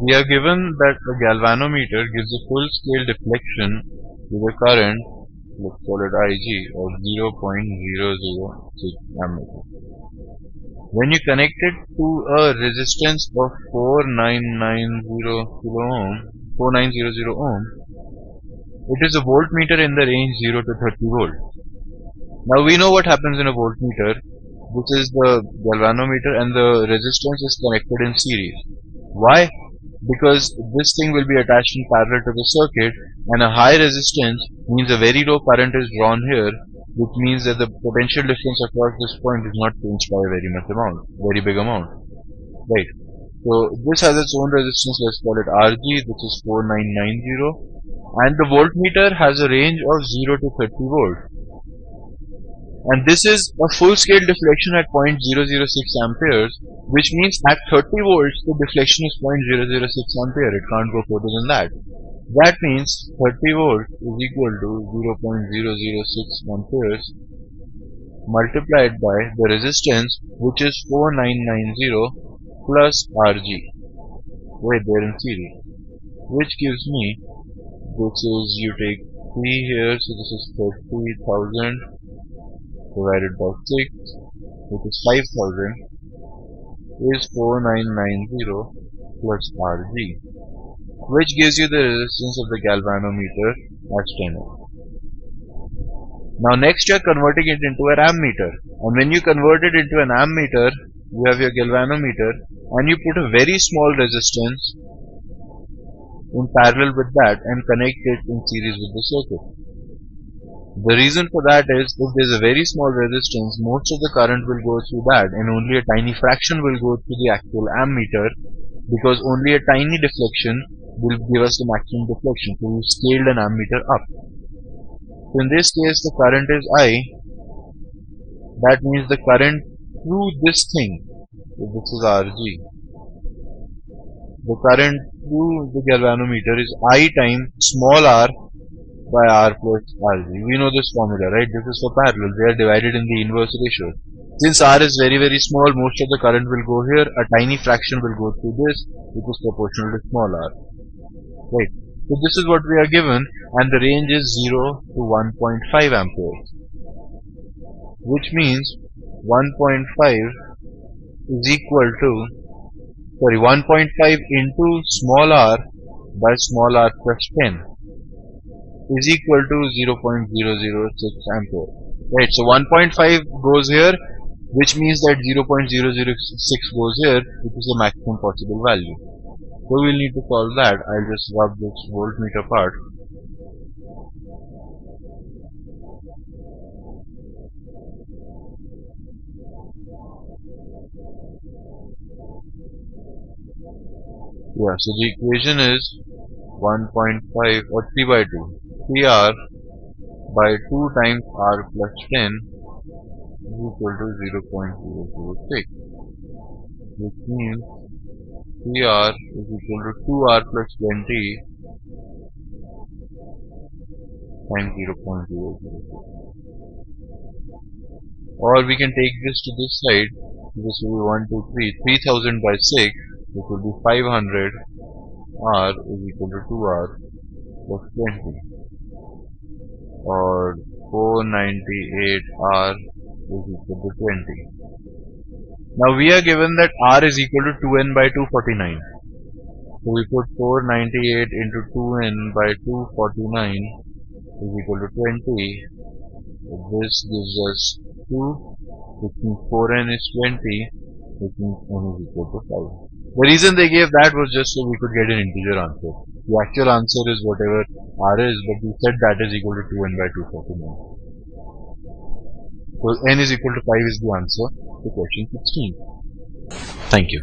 We are given that a galvanometer gives a full-scale deflection with a current, let's call it IG, of 0.006 ammeter. When you connect it to a resistance of 4900 ohm, it is a voltmeter in the range 0 to 30 volts. Now we know what happens in a voltmeter. This is the galvanometer and the resistance is connected in series. Why? Because this thing will be attached in parallel to the circuit, and a high resistance means a very low current is drawn here, which means that the potential difference across this point is not changed by a very big amount. Right. So this has its own resistance, let's call it RG, which is 4990, and the voltmeter has a range of 0 to 30 volts. And this is a full-scale deflection at 0.006 amperes, which means at 30 volts the deflection is 0.006 ampere. It can't go further than that. That means 30 volts is equal to 0.006 amperes multiplied by the resistance, which is 4990 plus Rg, right there in series, which gives me, this is, you take 3 here, so this is 30,000 divided by 6, which is 5000, is 4990 plus Rg, which gives you the resistance of the galvanometer as 10 ohm. Now next you are converting it into an ammeter, and when you convert it into an ammeter, you have your galvanometer, and you put a very small resistance in parallel with that and connect it in series with the circuit. The reason for that is, if there is a very small resistance, most of the current will go through that and only a tiny fraction will go through the actual ammeter, because only a tiny deflection will give us the maximum deflection. So we scaled an ammeter up. So in this case the current is I. That means the current through this thing, so this is Rg, the current through the galvanometer is I times small r by R plus Rg. We know this formula, right? This is for parallel. They are divided in the inverse ratio. Since R is very small, most of the current will go here. A tiny fraction will go through this, which is proportional to small r. Right. So this is what we are given, and the range is 0 to 1.5 amperes, which means 1.5 is equal to, 1.5 into small r by small r plus 10 is equal to 0.006 ampere. Right, so 1.5 goes here, which means that 0.006 goes here, which is the maximum possible value. So we'll need to solve that. I'll just rub this voltmeter part. Yeah, so the equation is 1.5 or 3 by 2. 3r by 2 times r plus 10 is equal to 0.006, which means 3r is equal to 2r plus 20 times 0.006. Or we can take this to this side. This will be 3000 by 6, which will be 500. R is equal to 2r plus 20, or 498r is equal to 20. Now we are given that r is equal to 2n by 249. So we put 498 into 2n by 249 is equal to 20. So this gives us 2, which means 4n is 20, which means n is equal to 5. The reason they gave that was just so we could get an integer answer. The actual answer is whatever r is, but we said that is equal to 2n by 249. So n is equal to 5 is the answer to question 16. Thank you.